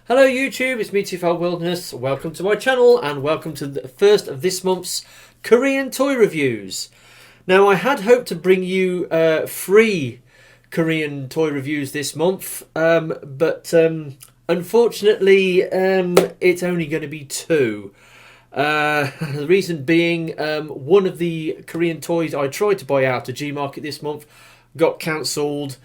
Hello YouTube, it's me Tfal Wilderness. Welcome to my channel and welcome to the first of this month's Korean toy reviews. Now I had hoped to bring you free Korean toy reviews this month, but unfortunately it's only going to be two. The reason being one of the Korean toys I tried to buy out of Gmarket this month got cancelled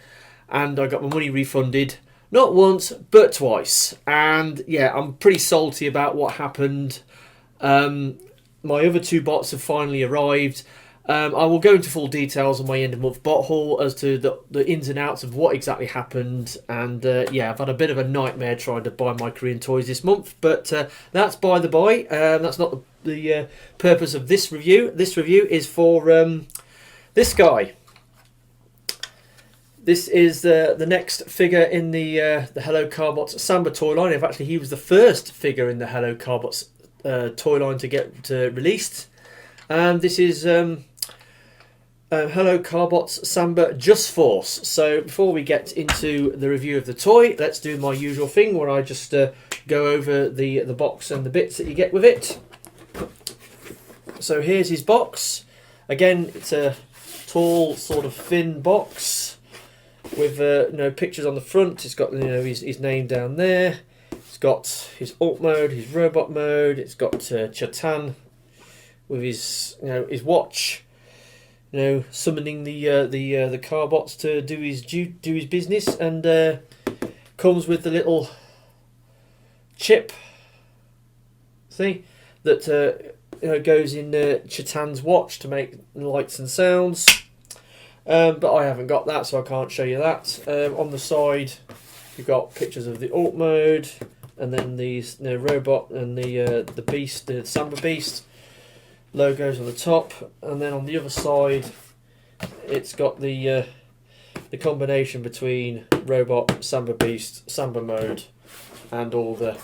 and I got my money refunded. Not once, but twice. And yeah, I'm pretty salty about what happened. My other two bots have finally arrived. I will go into full details on my end of month bot haul as to the ins and outs of what exactly happened. And yeah, I've had a bit of a nightmare trying to buy my Korean toys this month. But that's by the by. That's not the purpose of this review. This review is for this guy. This is the next figure in the Hello Carbot Samba toy line. In fact, he was the first figure in the Hello Carbot toy line to get released. This is Hello Carbot Samba Jusforce. So before we get into the review of the toy, let's do my usual thing where I just go over the box and the bits that you get with it. So here's his box. Again, it's a tall, sort of thin box with pictures on the front. It's got his name down there. It's got his alt mode, his robot mode. It's got Chatan with his his watch, summoning the Carbots to do his business, and comes with the little chip. See that goes in Chatan's watch to make lights and sounds. But I haven't got that, so I can't show you that. On the side, you've got pictures of the alt mode, and then these robot and the beast, the Samba beast logos on the top, and then on the other side, it's got the combination between robot, Samba beast, Samba mode, and all the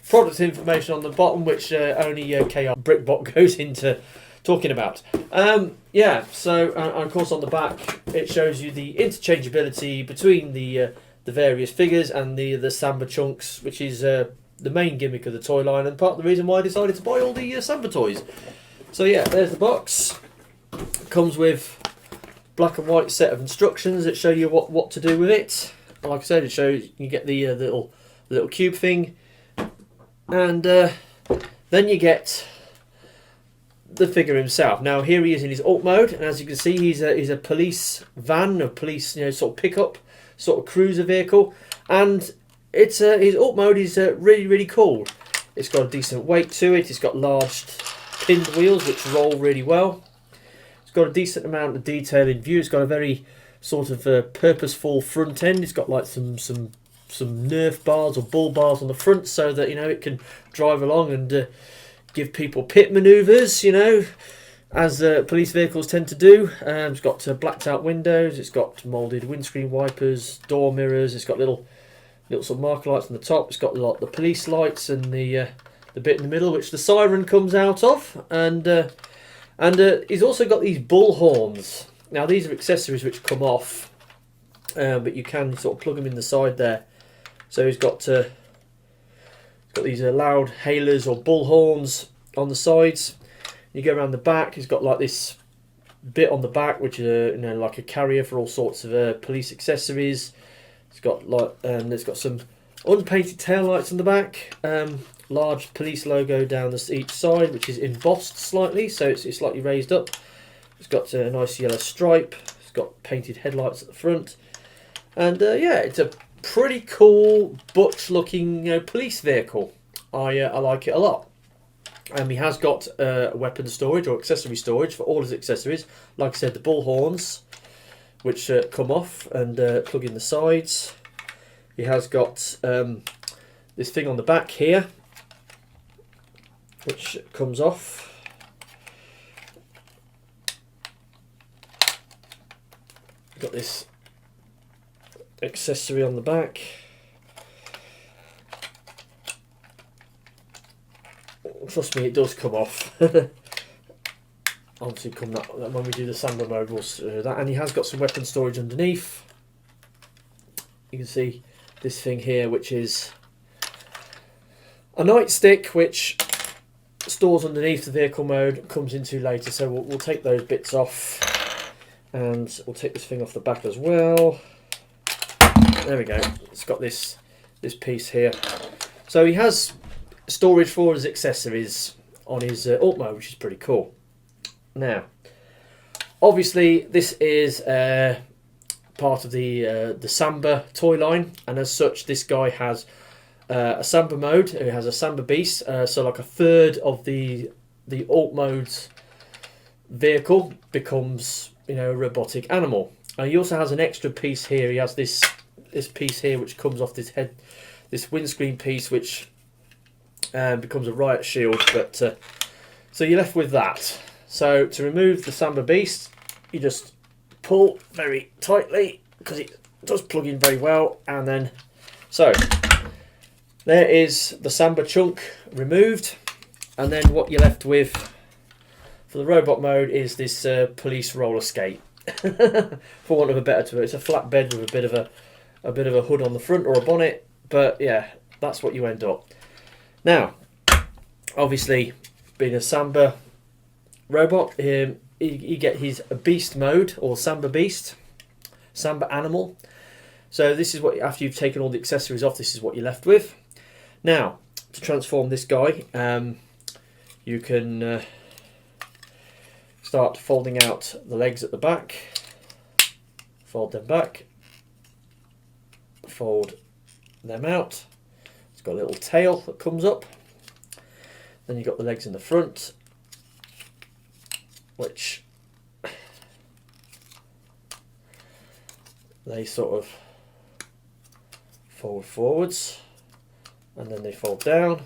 product information on the bottom, which only KTRT Brickbot goes into talking about. Yeah, so of course on the back it shows you the interchangeability between the various figures and the Samba chunks, which is the main gimmick of the toy line and part of the reason why I decided to buy all the Samba toys. So yeah, there's the box. Comes with black and white set of instructions that show you what to do with it. Like I said, it shows you get the little cube thing, and then you get the figure himself. Now here he is in his alt mode, and as you can see, he's a police van, a police sort of pickup, sort of cruiser vehicle, and it's his alt mode is really cool. It's got a decent weight to it. It's got large pinned wheels which roll really well. It's got a decent amount of detail in view. It's got a very sort of purposeful front end. It's got like some Nerf bars or bull bars on the front so that it can drive along and give people pit manoeuvres, as police vehicles tend to do. It's got blacked out windows. It's got moulded windscreen wipers, door mirrors. It's got little sort of marker lights on the top. It's got the police lights and the bit in the middle, which the siren comes out of. And he's also got these bull horns. Now these are accessories which come off, but you can sort of plug them in the side there. So he's got these loud hailers or bull horns on the sides. You go around the back, he's got like this bit on the back which is like a carrier for all sorts of police accessories. It's got it's got some unpainted tail lights on the back, large police logo down each side which is embossed slightly, so it's slightly raised up. It's got a nice yellow stripe. It's got painted headlights at the front, and yeah, it's a pretty cool butch looking police vehicle. I like it a lot. He has got weapon storage or accessory storage for all his accessories. Like I said, the bull horns which come off and plug in the sides. He has got this thing on the back here which comes off. Got this accessory on the back. Trust me, it does come off. Obviously, when we do the Samba mode, we'll do that. And he has got some weapon storage underneath. You can see this thing here, which is a nightstick which stores underneath the vehicle mode, comes into later, so we'll take those bits off, and we'll take this thing off the back as well. There we go. It's got this piece here, so he has storage for his accessories on his alt mode, which is pretty cool. Now, obviously, this is part of the Samba toy line, and as such, this guy has a Samba mode. It has a Samba beast, so like a third of the alt mode's vehicle becomes, you know, a robotic animal. He also has an extra piece here. He has this piece here which comes off this head, this windscreen piece, which becomes a riot shield. But so you're left with that. So to remove the Samba beast, you just pull very tightly because it does plug in very well, and then so there is the Samba chunk removed, and then what you're left with for the robot mode is this police roller skate, for want of a better term. It's a flat bed with a bit of a hood on the front, or a bonnet, but yeah, that's what you end up. Now, obviously, being a Samba robot, you get his beast mode, or Samba beast, Samba animal. So this is what, after you've taken all the accessories off, this is what you're left with. Now, to transform this guy, you can start folding out the legs at the back, fold them back, fold them out. It's got a little tail that comes up. Then you've got the legs in the front, which they sort of fold forwards, and then they fold down,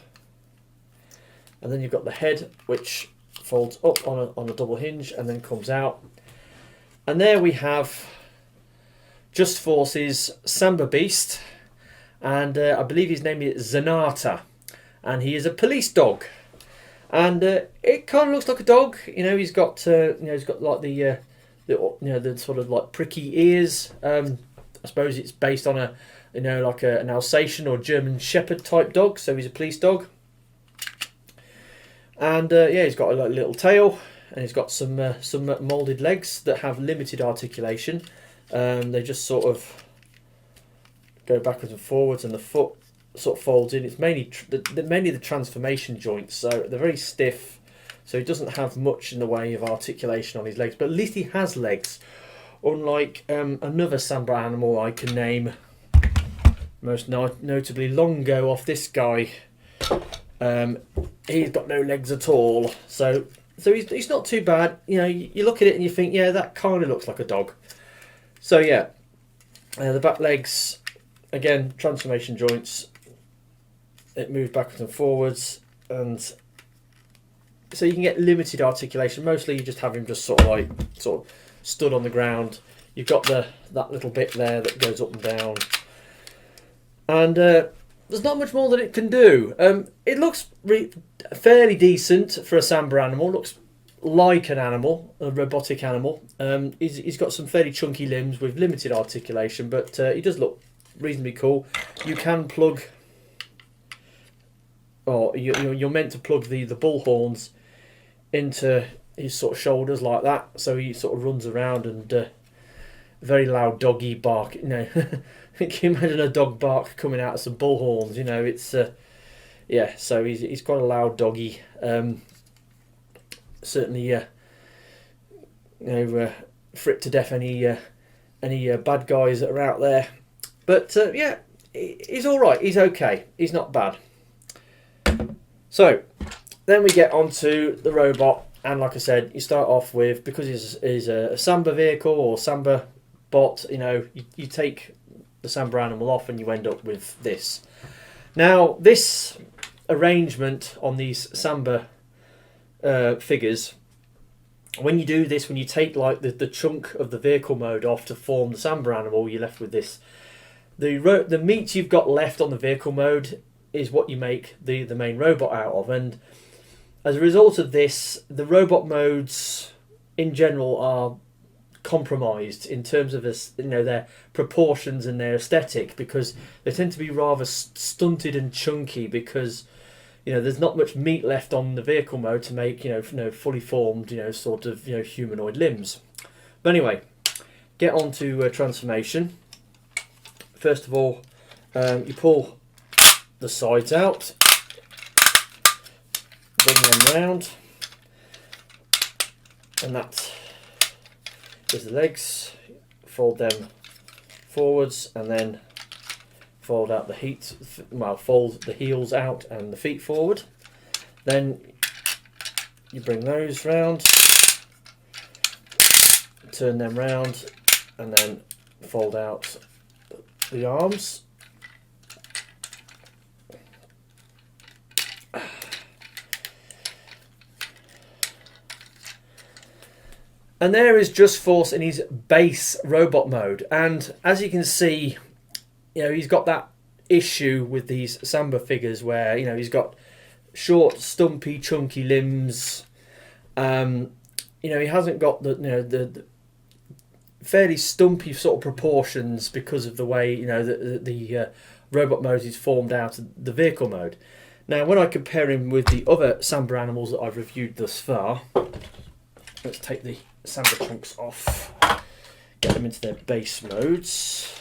and then you've got the head which folds up on a double hinge and then comes out. And there we have Jusforce's Samba beast, and I believe his name is Zenata, and he is a police dog, and it kind of looks like a dog. You know, he's got he's got like the sort of like pricky ears. I suppose it's based on a like an Alsatian or German Shepherd type dog, so he's a police dog. And yeah, he's got a little tail, and he's got some moulded legs that have limited articulation. They just sort of go backwards and forwards, and the foot sort of folds in. It's mainly the transformation joints, so they're very stiff, so he doesn't have much in the way of articulation on his legs, but at least he has legs, unlike another Samba animal I can name, most notably Longo off this guy. He's got no legs at all, so he's not too bad. You know, you look at it and you think, yeah, that kind of looks like a dog. So yeah, the back legs, again, transformation joints, it moves backwards and forwards, and so you can get limited articulation. Mostly you just have him just sort of stood on the ground. You've got that little bit there that goes up and down, and there's not much more that it can do. It looks fairly decent for a Samba animal. Looks like an animal, a robotic animal. He's got some fairly chunky limbs with limited articulation, but he does look reasonably cool. You can plug, or you're meant to plug the bull horns into his sort of shoulders like that, so he sort of runs around, and very loud doggy bark. You know, can you imagine a dog bark coming out of some bull horns? You know, it's yeah. So he's quite a loud doggy. Certainly, frick to death any bad guys that are out there. But yeah, he's all right. He's okay. He's not bad. So then we get onto the robot, and like I said, you start off with, because he's a Samba vehicle or Samba bot. You know, you take the Samba animal off, and you end up with this. Now, this arrangement on these Samba figures, when you do this, when you take like the chunk of the vehicle mode off to form the Samba animal, you're left with this. The meat you've got left on the vehicle mode is what you make the main robot out of, and as a result of this, the robot modes in general are compromised in terms of this, their proportions and their aesthetic, because they tend to be rather stunted and chunky, because you know, there's not much meat left on the vehicle mode to make, fully formed, sort of, humanoid limbs. But anyway, get on to transformation. First of all, you pull the sides out, bring them round, and that is the legs. Fold them forwards, and then fold out fold the heels out and the feet forward. Then you bring those round, turn them round, and then fold out the arms. And there is Jusforce in his base robot mode, and as you can see, he's got that issue with these Samba figures where he's got short, stumpy, chunky limbs. He hasn't got the fairly stumpy sort of proportions because of the way the robot mode is formed out of the vehicle mode. Now, when I compare him with the other Samba animals that I've reviewed thus far, let's take the Samba chunks off, get them into their base modes.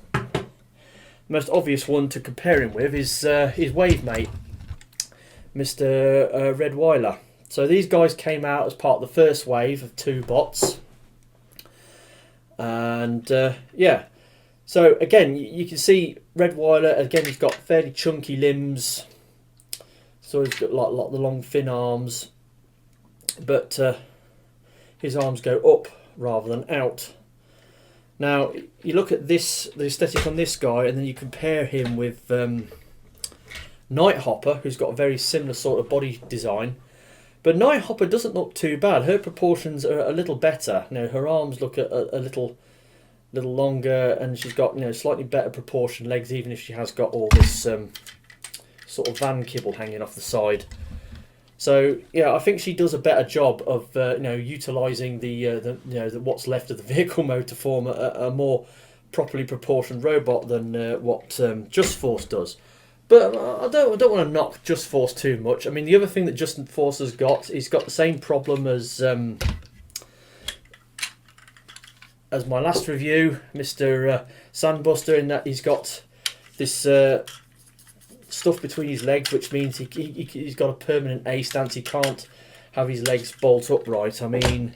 The most obvious one to compare him with is his wave mate, Mr. Redweiler. So these guys came out as part of the first wave of 2 bots, and yeah. So again, you can see Redweiler, again, he's got fairly chunky limbs, so he's got like the long thin arms, but his arms go up rather than out. Now you look at the aesthetic on this guy, and then you compare him with Nighthopper, who's got a very similar sort of body design, but Nighthopper doesn't look too bad. Her proportions are a little better. Her arms look a little longer, and she's got slightly better proportioned legs, even if she has got all this sort of van kibble hanging off the side. So yeah, I think she does a better job of utilising the what's left of the vehicle mode to form a more properly proportioned robot than what Jusforce does. But I don't want to knock Jusforce too much. I mean, the other thing that Jusforce has got, he's got the same problem as my last review, Mr. Sandbuster, in that he's got this stuff between his legs, which means he's got a permanent A stance. He can't have his legs bolt upright. I mean,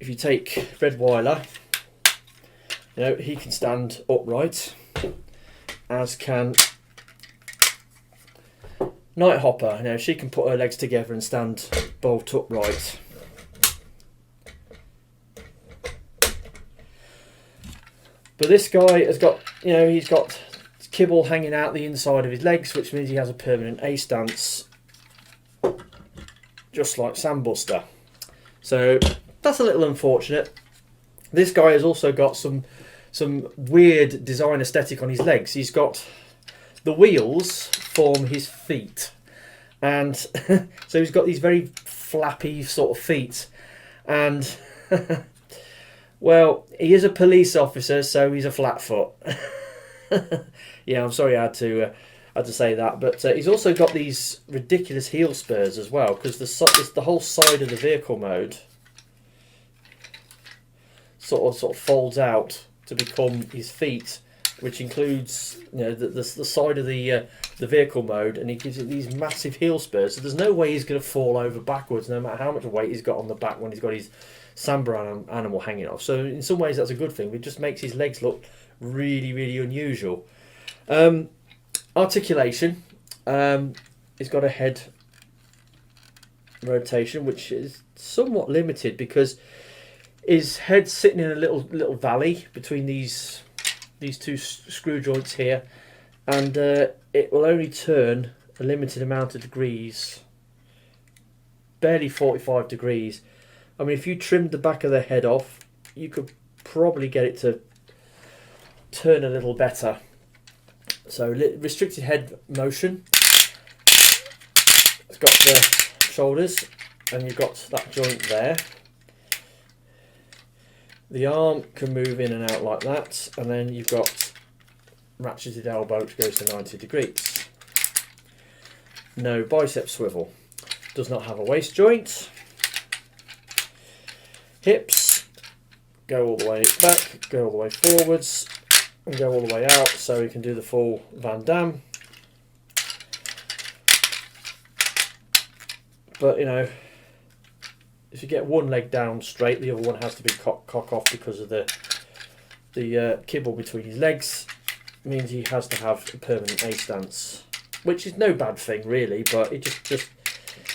if you take Redweiler, he can stand upright, as can Nighthopper. She can put her legs together and stand bolt upright. But this guy has got, he's got kibble hanging out the inside of his legs, which means he has a permanent A stance, just like Sandbuster. So that's a little unfortunate. This guy has also got some weird design aesthetic on his legs. He's got the wheels form his feet, and so he's got these very flappy sort of feet, and well, he is a police officer, so he's a flatfoot. Yeah, I'm sorry I had to say that, but he's also got these ridiculous heel spurs as well, because the whole side of the vehicle mode sort of folds out to become his feet, which includes the side of the vehicle mode, and he gives it these massive heel spurs. So there's no way he's going to fall over backwards, no matter how much weight he's got on the back when he's got his Samba animal hanging off. So in some ways that's a good thing. It just makes his legs look really, really unusual. Articulation. He's got a head rotation, which is somewhat limited because his head's sitting in a little valley between these 2 screw joints here, and it will only turn a limited amount of degrees, barely 45 degrees. I mean, if you trimmed the back of the head off, you could probably get it to turn a little better. So restricted head motion. It's got the shoulders, and you've got that joint there. The arm can move in and out like that, and then you've got ratcheted elbow which goes to 90 degrees. No bicep swivel. Does not have a waist joint. Hips go all the way back, go all the way forwards, and go all the way out, so you can do the full Van Damme. But you know, if you get one leg down straight, the other one has to be cock off because of the kibble between his legs. It means he has to have a permanent A stance, which is no bad thing really, but it just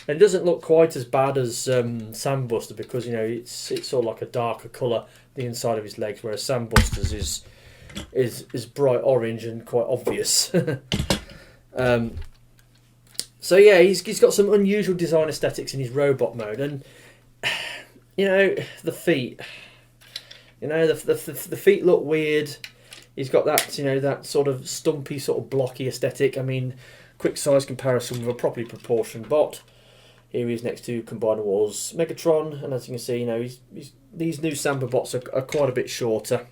and it doesn't look quite as bad as Sandbuster, because you know it's sort of like a darker colour the inside of his legs, whereas Sandbuster's is bright orange and quite obvious. So yeah, he's got some unusual design aesthetics in his robot mode, and you know the feet. You know the feet look weird. He's got that, you know, that sort of stumpy, sort of blocky aesthetic. I mean, quick size comparison with a properly proportioned bot. Here he is next to Combiner Wars Megatron, and as you can see, you know, these new Samba bots are quite a bit shorter.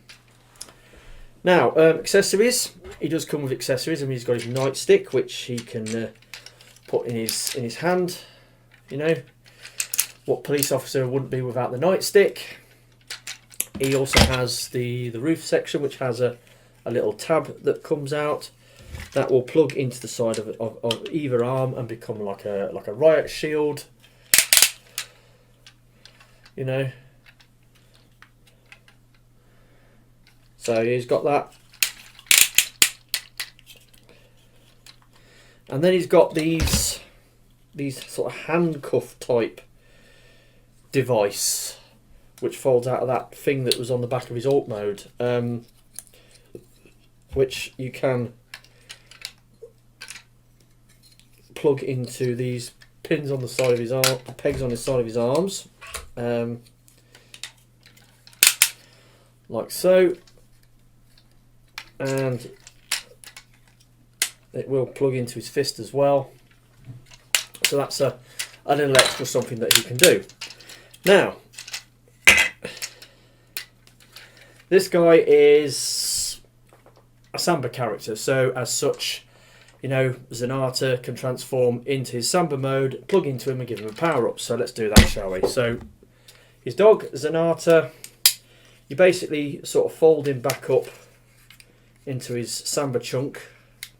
Now, accessories. He does come with accessories. I mean, he's got his nightstick, which he can put in his hand. You know, what police officer wouldn't be without the nightstick? He also has the roof section, which has a little tab that comes out that will plug into the side of either arm and become like a riot shield. You know, so he's got that, and then he's got these sort of handcuff type device, which folds out of that thing that was on the back of his alt mode, which you can plug into these pins on the side of his arm, pegs on the side of his arms, like so, and it will plug into his fist as well. So that's a little extra something that he can do. Now, this guy is a Samba character, so as such, you know, Zenata can transform into his Samba mode, plug into him and give him a power up. So let's do that, shall we? So his dog, Zenata, you basically sort of fold him back up into his Samba chunk,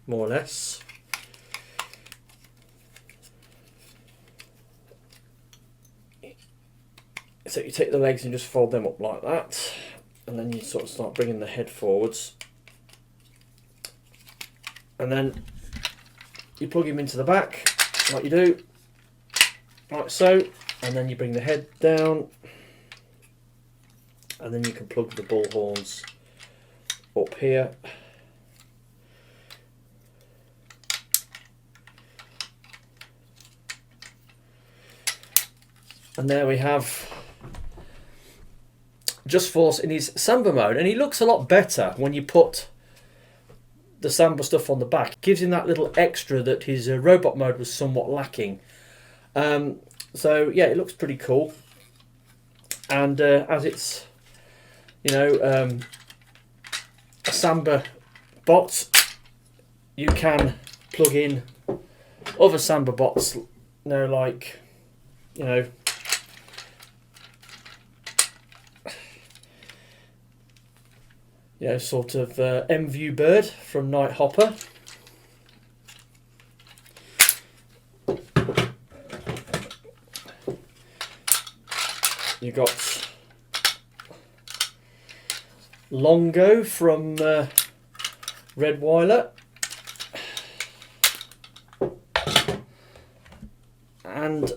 more or less. So you take the legs and just fold them up like that, and then you sort of start bringing the head forwards, and then you plug him into the back like you do, like so, and then you bring the head down, and then you can plug the bull horns up here. And there we have Jusforce in his Samba mode, and he looks a lot better when you put the Samba stuff on the back. It gives him that little extra that his robot mode was somewhat lacking. So yeah, it looks pretty cool, and as it's, you know, a Samba bot, you can plug in other Samba bots, you know, like, you know, sort of M-View Bird from Night Hopper. You got Longo from Red Weiler, and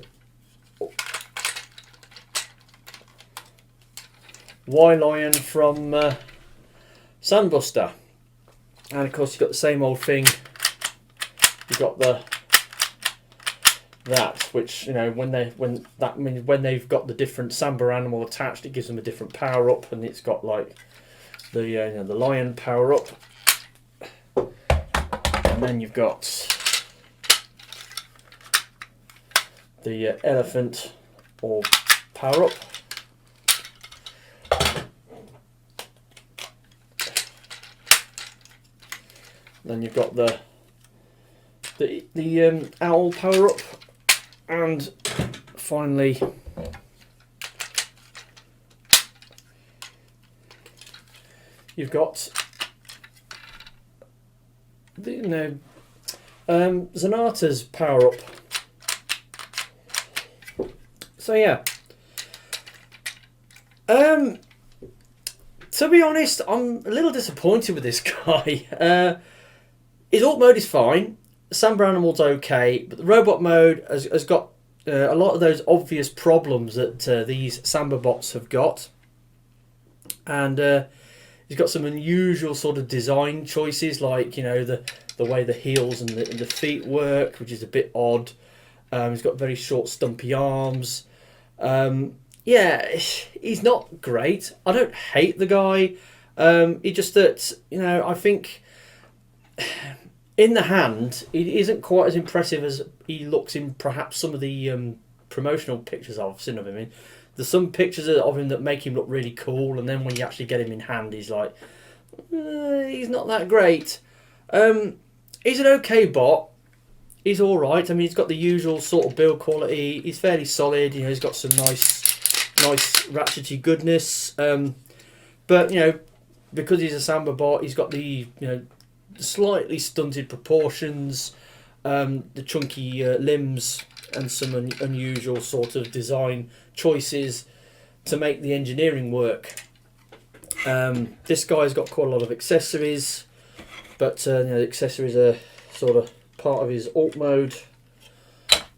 Y-Lion from Sandbuster. And of course you've got the same old thing, you've got that, which, you know, when they've got the different Samba animal attached, it gives them a different power up, and it's got like the you know, the lion power up, and then you've got the elephant or power up, Then you've got the owl power up, and finally you've got the Zanata's power up. So yeah. To be honest, I'm a little disappointed with this guy. His alt mode is fine. Samba Animal's okay, but the robot mode has got a lot of those obvious problems that these Samba bots have got. And he's got some unusual sort of design choices, like, you know, the way the heels and the feet work, which is a bit odd. He's got very short, stumpy arms. Yeah, he's not great. I don't hate the guy. He just that, you know, I think in the hand, he isn't quite as impressive as he looks in perhaps some of the promotional pictures I've seen of him in. There's some pictures of him that make him look really cool, and then when you actually get him in hand, he's like, he's not that great. He's an okay bot. He's all right. I mean, he's got the usual sort of build quality. He's fairly solid. You know, he's got some nice ratchety goodness. But you know, because he's a Samba bot, he's got the slightly stunted proportions, the chunky limbs, and some unusual sort of design choices to make the engineering work. This guy's got quite a lot of accessories, but the accessories are sort of part of his alt mode,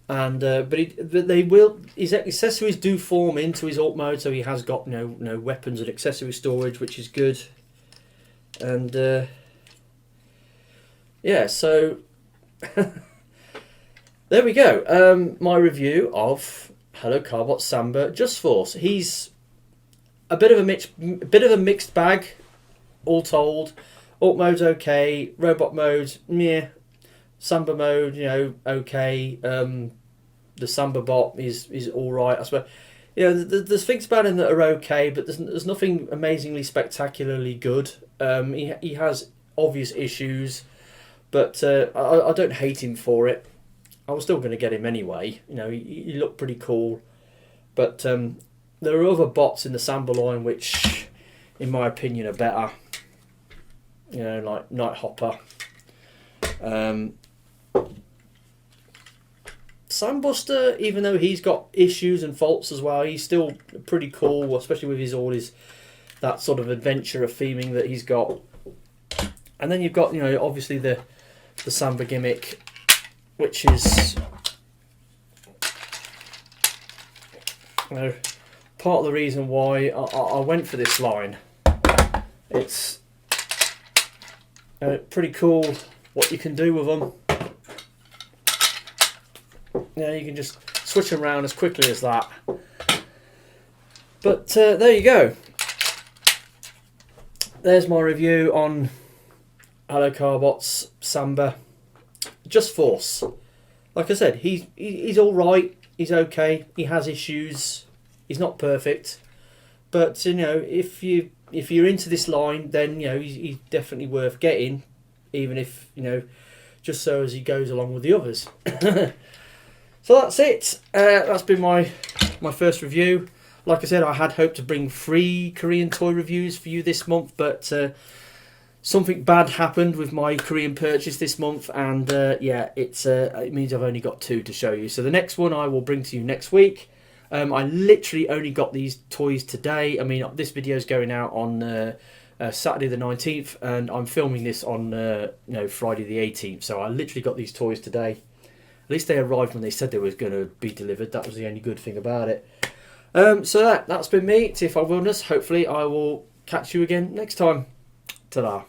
and his accessories do form into his alt mode, so he has got no weapons and accessory storage, which is good. And yeah, so there we go. My review of Hello Carbot Samba Jusforce. He's a bit of a mixed bag, all told. Alt mode's okay, robot mode, meh. Samba mode, okay. The Samba bot is all right, I suppose. There's things about him that are okay, but there's nothing amazingly spectacularly good. He has obvious issues, but I don't hate him for it. I was still going to get him anyway. He looked pretty cool, but there are other bots in the Samba line which, in my opinion, are better. Like Nighthopper. Sambuster, even though he's got issues and faults as well, he's still pretty cool, especially with that sort of adventurer theming that he's got. And then you've got, obviously the Samba gimmick, which is part of the reason why I went for this line. It's pretty cool what you can do with them. You can just switch them around as quickly as that. But there you go. There's my review on Hello Carbot's Samba Jusforce. Like I said, he's all right. He's okay. He has issues. He's not perfect. But if you're into this line, then he's definitely worth getting, even if just so as he goes along with the others. So that's it. That's been my first review. Like I said, I had hoped to bring 3 Korean toy reviews for you this month, but something bad happened with my Korean purchase this month, and it means I've only got 2 to show you. So the next one I will bring to you next week. I literally only got these toys today. I mean, this video is going out on Saturday the 19th, and I'm filming this on Friday the 18th. So I literally got these toys today. At least they arrived when they said they were going to be delivered. That was the only good thing about it. So that's been me, TFI Wilderness. Hopefully I will catch you again next time. Ta-da.